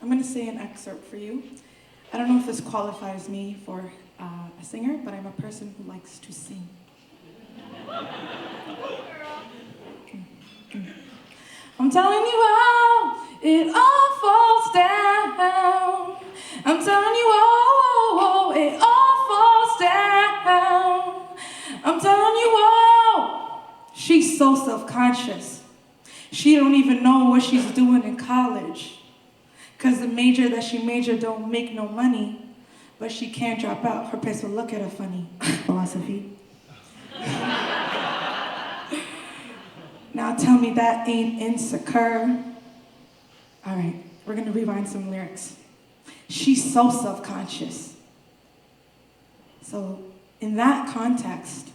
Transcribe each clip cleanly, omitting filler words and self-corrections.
I'm going to say an excerpt for you. I don't know if this qualifies me for a singer, but I'm a person who likes to sing. I'm telling you how it all falls down. I'm telling you how it all falls down. I'm telling you how. She's so self-conscious. She don't even know what she's doing in college. Cause the major that she majored don't make no money, but she can't drop out. Her parents will look at her funny. Philosophy. Now tell me that ain't insecure. All right, we're gonna rewind some lyrics. She's so self-conscious. So in that context,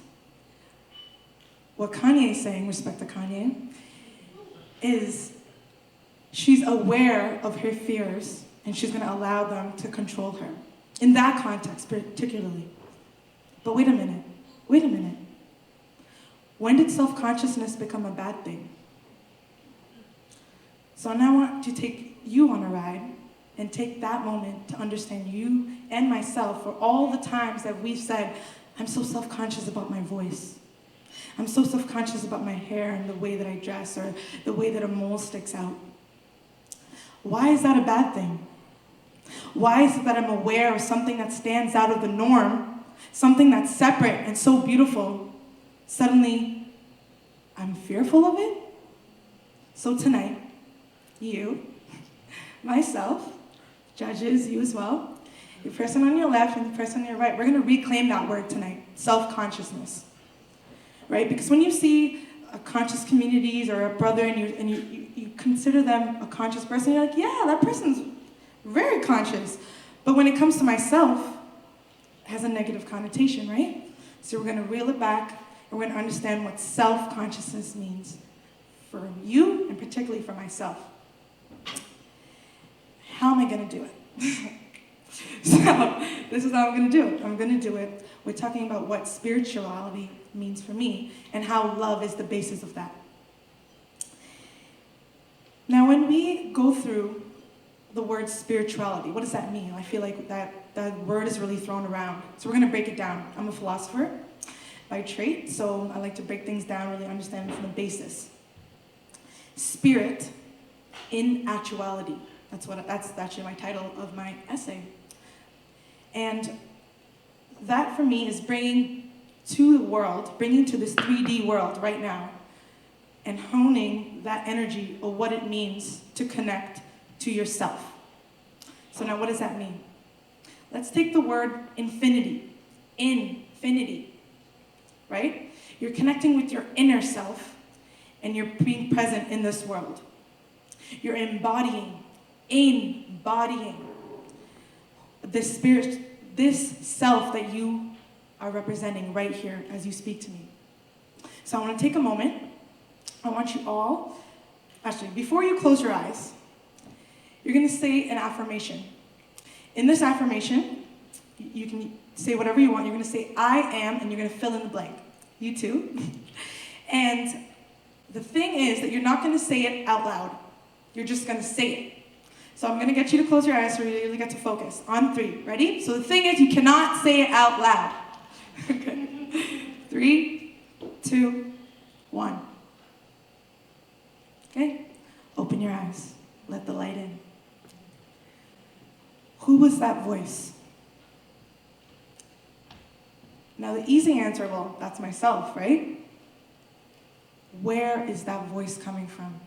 what Kanye is saying, respect to Kanye, is she's aware of her fears and she's gonna allow them to control her. In that context particularly. But wait a minute. When did self-consciousness become a bad thing? So now I want to take you on a ride and take that moment to understand you and myself for all the times that we've said, I'm so self-conscious about my voice. I'm so self-conscious about my hair and the way that I dress or the way that a mole sticks out. Why is that a bad thing? Why is it that I'm aware of something that stands out of the norm, something that's separate and so beautiful, suddenly I'm fearful of it? So tonight, you, myself, judges, you as well, the person on your left and the person on your right, we're gonna reclaim that word tonight, self-consciousness, right? Because when you see a conscious communities or a brother and you consider them a conscious person, you're like, yeah, that person's very conscious. But when it comes to myself, it has a negative connotation, right? So we're gonna reel it back and we're gonna understand what self-consciousness means for you and particularly for myself. How am I gonna do it? So this is how I'm gonna do it. I'm gonna do it. We're talking about what spirituality means for me and how love is the basis of that. Now, when we go through the word spirituality, what does that mean? I feel like that word is really thrown around. So we're gonna break it down. I'm a philosopher by trait, so I like to break things down, really understand from the basis. Spirit in actuality. That's actually my title of my essay. And that for me is bringing to the world, bringing to this 3D world right now, and honing that energy of what it means to connect to yourself. So now what does that mean? Let's take the word infinity. Infinity, right? You're connecting with your inner self and you're being present in this world. You're embodying this spirit, this self that you are representing right here as you speak to me. So I want to take a moment. I want you all, actually, before you close your eyes, you're going to say an affirmation. In this affirmation, you can say whatever you want. You're going to say, I am, and you're going to fill in the blank. You too. And the thing is that you're not going to say it out loud. You're just going to say it. So I'm going to get you to close your eyes so you really get to focus. On 3. Ready? So the thing is, you cannot say it out loud. Okay. 3, 2, 1. Okay? Open your eyes. Let the light in. Who was that voice? Now the easy answer, well, that's myself, right? Where is that voice coming from?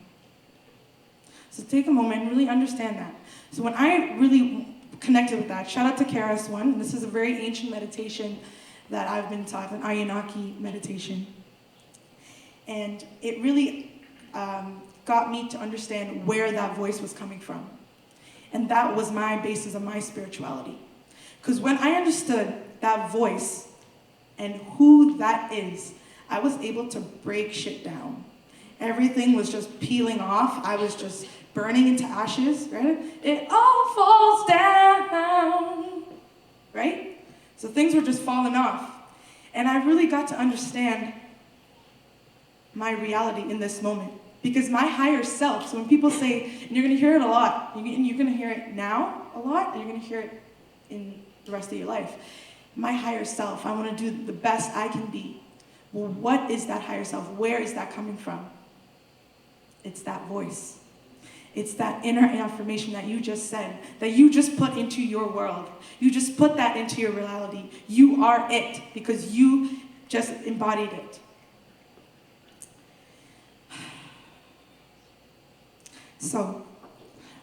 So take a moment and really understand that. So when I really connected with that, shout out to KRS-One. This is a very ancient meditation that I've been taught, an Anunnaki meditation. And it really got me to understand where that voice was coming from. And that was my basis of my spirituality. Because when I understood that voice and who that is, I was able to break shit down. Everything was just peeling off. I was just burning into ashes, right? It all falls down, right? So things were just falling off. And I really got to understand my reality in this moment. Because my higher self, so when people say, and you're going to hear it a lot, and you're going to hear it now a lot, and you're going to hear it in the rest of your life. My higher self, I want to do the best I can be. Well, what is that higher self? Where is that coming from? It's that voice. It's that inner affirmation that you just said, that you just put into your world. You just put that into your reality. You are it because you just embodied it. So,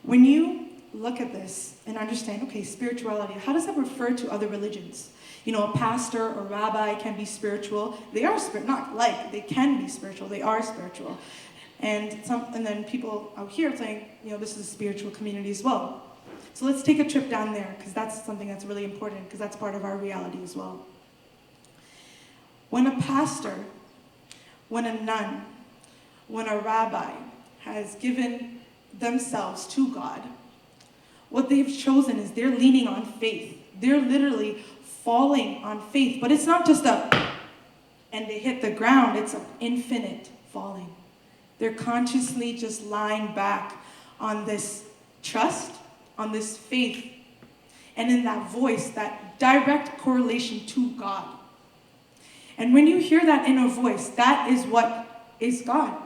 when you look at this and understand, okay, spirituality, how does that refer to other religions? You know, a pastor or rabbi can be spiritual. They are not like, they can be spiritual. They are spiritual. And then people out here saying, you know, this is a spiritual community as well. So let's take a trip down there, because that's something that's really important, because that's part of our reality as well. When a pastor, when a nun, when a rabbi has given themselves to God, what they've chosen is they're leaning on faith. They're literally falling on faith. But it's not just and they hit the ground. It's an infinite falling. They're consciously just lying back on this trust, on this faith, and in that voice, that direct correlation to God. And when you hear that inner voice, that is what is God.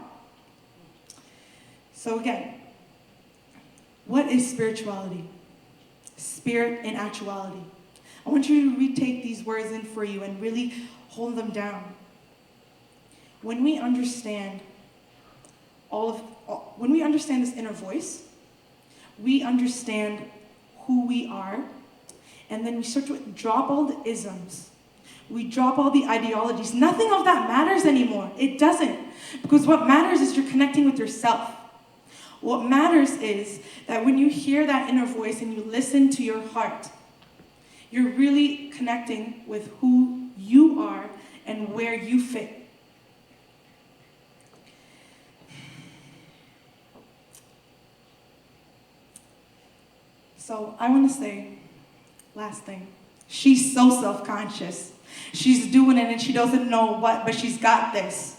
So again, what is spirituality? Spirit in actuality. I want you to retake these words in for you and really hold them down. When we understand when we understand this inner voice, we understand who we are, and then we start to drop all the isms. We drop all the ideologies. Nothing of that matters anymore. It doesn't. Because what matters is you're connecting with yourself. What matters is that when you hear that inner voice and you listen to your heart, you're really connecting with who you are and where you fit. So I want to say, last thing, she's so self-conscious. She's doing it and she doesn't know what, but she's got this.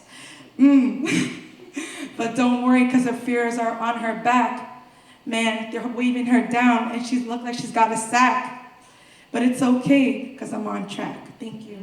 But don't worry, because her fears are on her back. Man, they're waving her down and she looks like she's got a sack. But it's okay, because I'm on track. Thank you.